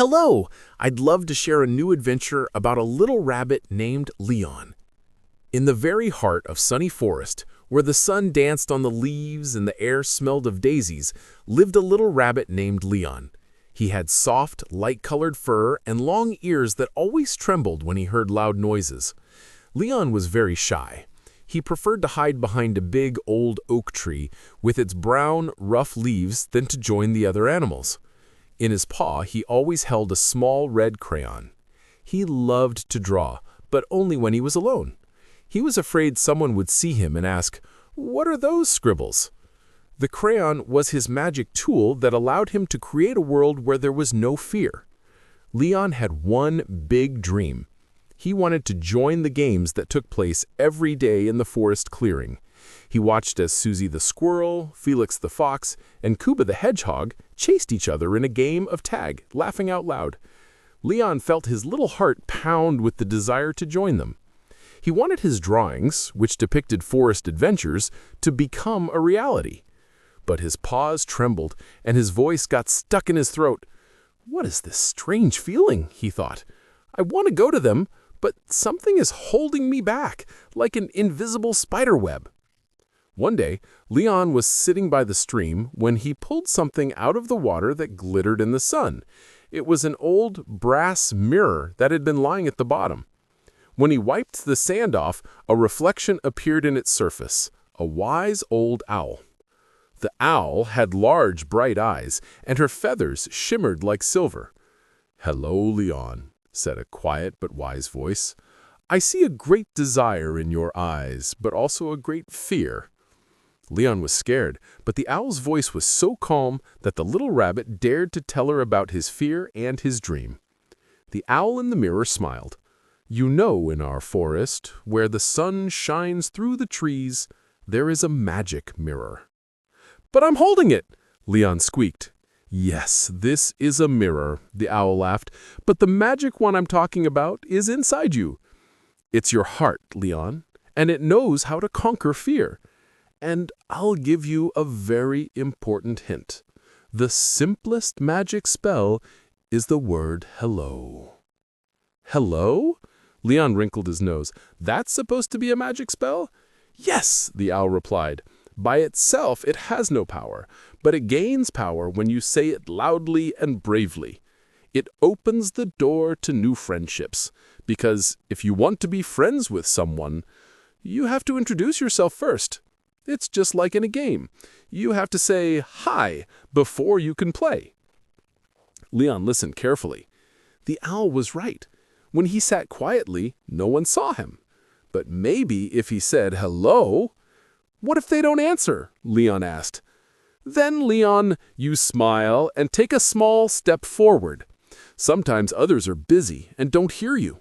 Hello! I'd love to share a new adventure about a little rabbit named Leon. In the very heart of sunny forest, where the sun danced on the leaves and the air smelled of daisies, lived a little rabbit named Leon. He had soft, light-colored fur and long ears that always trembled when he heard loud noises. Leon was very shy. He preferred to hide behind a big old oak tree with its brown, rough leaves than to join the other animals. In his paw, he always held a small red crayon. He loved to draw, but only when he was alone. He was afraid someone would see him and ask, "What are those scribbles?" The crayon was his magic tool that allowed him to create a world where there was no fear. Leon had one big dream. He wanted to join the games that took place every day in the forest clearing. He watched as Susie the squirrel, Felix the fox, and Cuba the hedgehog chased each other in a game of tag, laughing out loud. Leon felt his little heart pound with the desire to join them. He wanted his drawings, which depicted forest adventures, to become a reality. But his paws trembled, and his voice got stuck in his throat. "What is this strange feeling?" he thought. "I want to go to them, but something is holding me back, like an invisible spider web." One day, Leon was sitting by the stream when he pulled something out of the water that glittered in the sun. It was an old brass mirror that had been lying at the bottom. When he wiped the sand off, a reflection appeared in its surface, a wise old owl. The owl had large, bright eyes, and her feathers shimmered like silver. "Hello, Leon," said a quiet but wise voice. "I see a great desire in your eyes, but also a great fear." Leon was scared, but the owl's voice was so calm that the little rabbit dared to tell her about his fear and his dream. The owl in the mirror smiled. "You know, in our forest, where the sun shines through the trees, there is a magic mirror." "But I'm holding it!" Leon squeaked. "Yes, this is a mirror," the owl laughed, "but the magic one I'm talking about is inside you. It's your heart, Leon, and it knows how to conquer fear. And I'll give you a very important hint. The simplest magic spell is the word hello." "Hello?" Leon wrinkled his nose. "That's supposed to be a magic spell?" "Yes," the owl replied. "By itself, it has no power, but it gains power when you say it loudly and bravely. It opens the door to new friendships, because if you want to be friends with someone, you have to introduce yourself first. It's just like in a game. You have to say hi before you can play." Leon listened carefully. The owl was right. When he sat quietly, no one saw him. But maybe if he said hello... "What if they don't answer?" Leon asked. "Then, Leon, you smile and take a small step forward. Sometimes others are busy and don't hear you.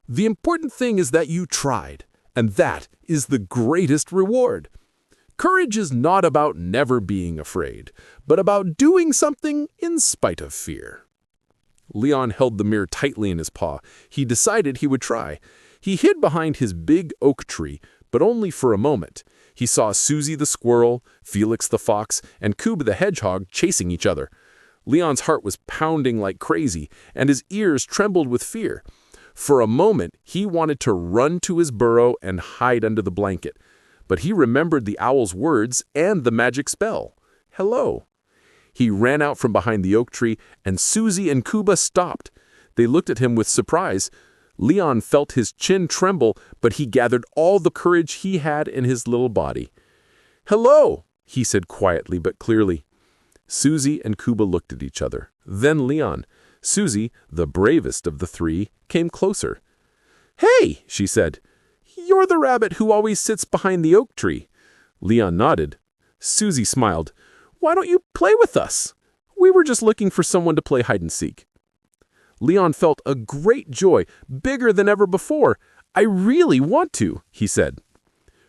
The important thing is that you tried, and that is the greatest reward. Courage is not about never being afraid, but about doing something in spite of fear." Leon held the mirror tightly in his paw. He decided he would try. He hid behind his big oak tree, but only for a moment. He saw Susie the squirrel, Felix the fox, and Cuba the hedgehog chasing each other. Leon's heart was pounding like crazy, and his ears trembled with fear. For a moment, he wanted to run to his burrow and hide under the blanket. But he remembered the owl's words and the magic spell. Hello. He ran out from behind the oak tree, and Susie and Cuba stopped. They looked at him with surprise. Leon felt his chin tremble, but he gathered all the courage he had in his little body. "Hello," he said quietly but clearly. Susie and Cuba looked at each other. Then Leon. Susie, the bravest of the three, came closer. "Hey," she said. "You're the rabbit who always sits behind the oak tree." Leon nodded. Susie smiled. "Why don't you play with us? We were just looking for someone to play hide-and-seek." Leon felt a great joy, bigger than ever before. "I really want to," he said.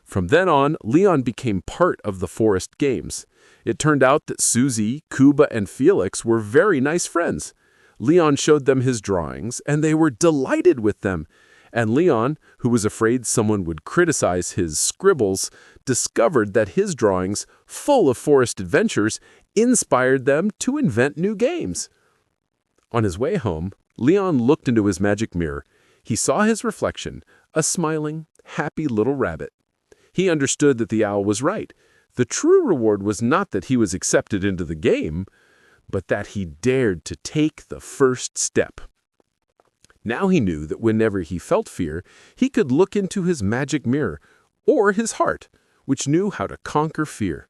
From then on, Leon became part of the forest games. It turned out that Susie, Cuba, and Felix were very nice friends. Leon showed them his drawings, and they were delighted with them. And Leon, who was afraid someone would criticize his scribbles, discovered that his drawings, full of forest adventures, inspired them to invent new games. On his way home, Leon looked into his magic mirror. He saw his reflection, a smiling, happy little rabbit. He understood that the owl was right. The true reward was not that he was accepted into the game, but that he dared to take the first step. Now he knew that whenever he felt fear, he could look into his magic mirror, or his heart, which knew how to conquer fear.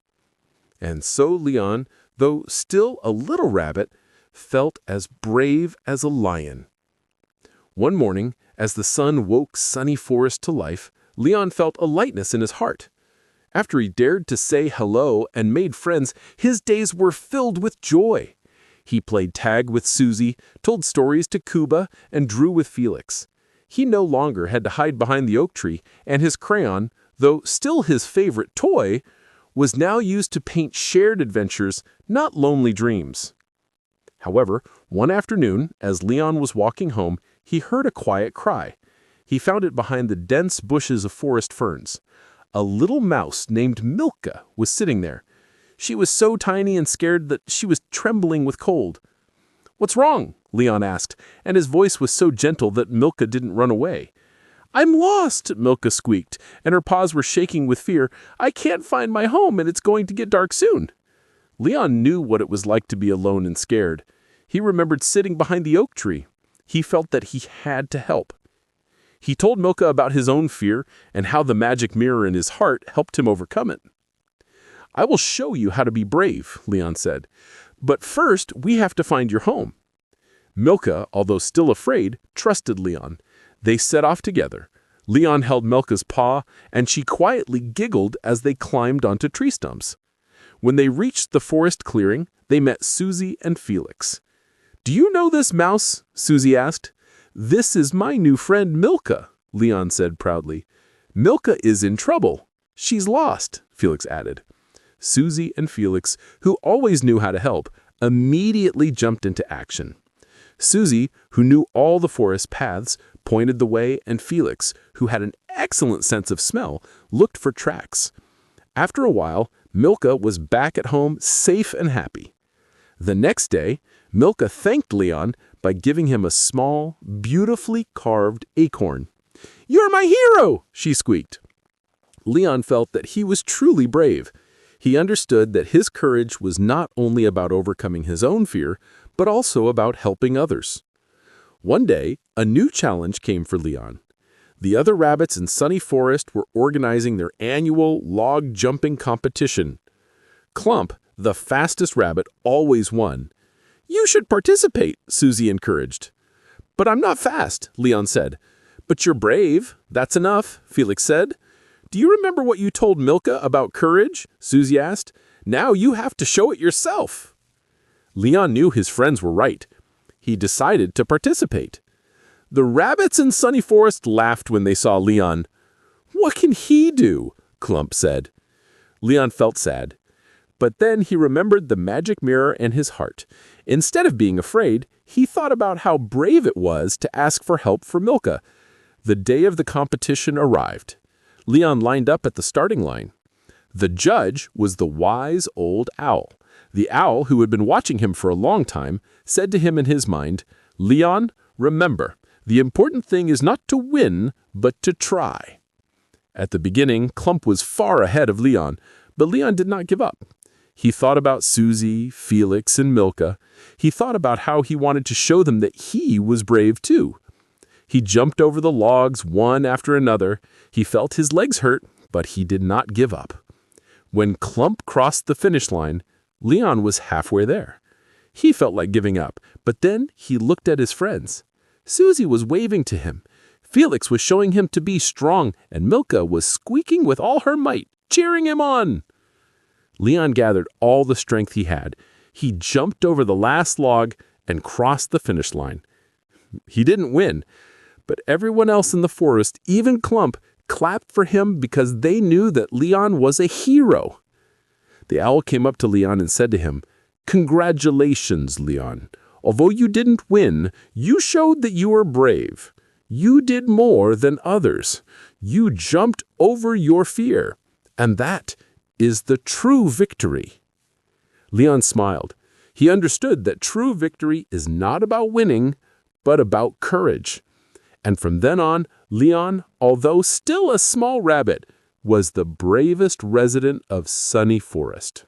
And so Leon, though still a little rabbit, felt as brave as a lion. One morning, as the sun woke sunny forest to life, Leon felt a lightness in his heart. After he dared to say hello and made friends, his days were filled with joy. He played tag with Susie, told stories to Cuba, and drew with Felix. He no longer had to hide behind the oak tree, and his crayon, though still his favorite toy, was now used to paint shared adventures, not lonely dreams. However, one afternoon, as Leon was walking home, he heard a quiet cry. He found it behind the dense bushes of forest ferns. A little mouse named Milka was sitting there. She was so tiny and scared that she was trembling with cold. "What's wrong?" Leon asked, and his voice was so gentle that Milka didn't run away. "I'm lost," Milka squeaked, and her paws were shaking with fear. "I can't find my home, and it's going to get dark soon." Leon knew what it was like to be alone and scared. He remembered sitting behind the oak tree. He felt that he had to help. He told Milka about his own fear and how the magic mirror in his heart helped him overcome it. "I will show you how to be brave," Leon said. "But first, we have to find your home." Milka, although still afraid, trusted Leon. They set off together. Leon held Milka's paw, and she quietly giggled as they climbed onto tree stumps. When they reached the forest clearing, they met Susie and Felix. "Do you know this mouse?" Susie asked. "This is my new friend Milka," Leon said proudly. "Milka is in trouble. She's lost," Felix added. Susie and Felix, who always knew how to help, immediately jumped into action. Susie, who knew all the forest paths, pointed the way, and Felix, who had an excellent sense of smell, looked for tracks. After a while, Milka was back at home, safe and happy. The next day, Milka thanked Leon by giving him a small, beautifully carved acorn. "You're my hero!" she squeaked. Leon felt that he was truly brave. He understood that his courage was not only about overcoming his own fear, but also about helping others. One day, a new challenge came for Leon. The other rabbits in Sunny Forest were organizing their annual log jumping competition. Clump, the fastest rabbit, always won. "You should participate," Susie encouraged. "But I'm not fast," Leon said. "But you're brave. That's enough," Felix said. "Do you remember what you told Milka about courage?" Susie asked. "Now you have to show it yourself." Leon knew his friends were right. He decided to participate. The rabbits in Sunny Forest laughed when they saw Leon. "What can he do?" Clump said. Leon felt sad. But then he remembered the magic mirror in his heart. Instead of being afraid, he thought about how brave it was to ask for help from Milka. The day of the competition arrived. Leon lined up at the starting line. The judge was the wise old owl. The owl, who had been watching him for a long time, said to him in his mind, "Leon, remember, the important thing is not to win, but to try." At the beginning, Clump was far ahead of Leon, but Leon did not give up. He thought about Susie, Felix, and Milka. He thought about how he wanted to show them that he was brave too. He jumped over the logs one after another. He felt his legs hurt, but he did not give up. When Clump crossed the finish line, Leon was halfway there. He felt like giving up, but then he looked at his friends. Susie was waving to him. Felix was showing him to be strong, and Milka was squeaking with all her might, cheering him on. Leon gathered all the strength he had. He jumped over the last log and crossed the finish line. He didn't win, but everyone else in the forest, even Clump, clapped for him because they knew that Leon was a hero. The owl came up to Leon and said to him, "Congratulations, Leon. Although you didn't win, you showed that you were brave. You did more than others. You jumped over your fear, and that is the true victory." Leon smiled. He understood that true victory is not about winning, but about courage. And from then on, Leon, although still a small rabbit, was the bravest resident of Sunny Forest.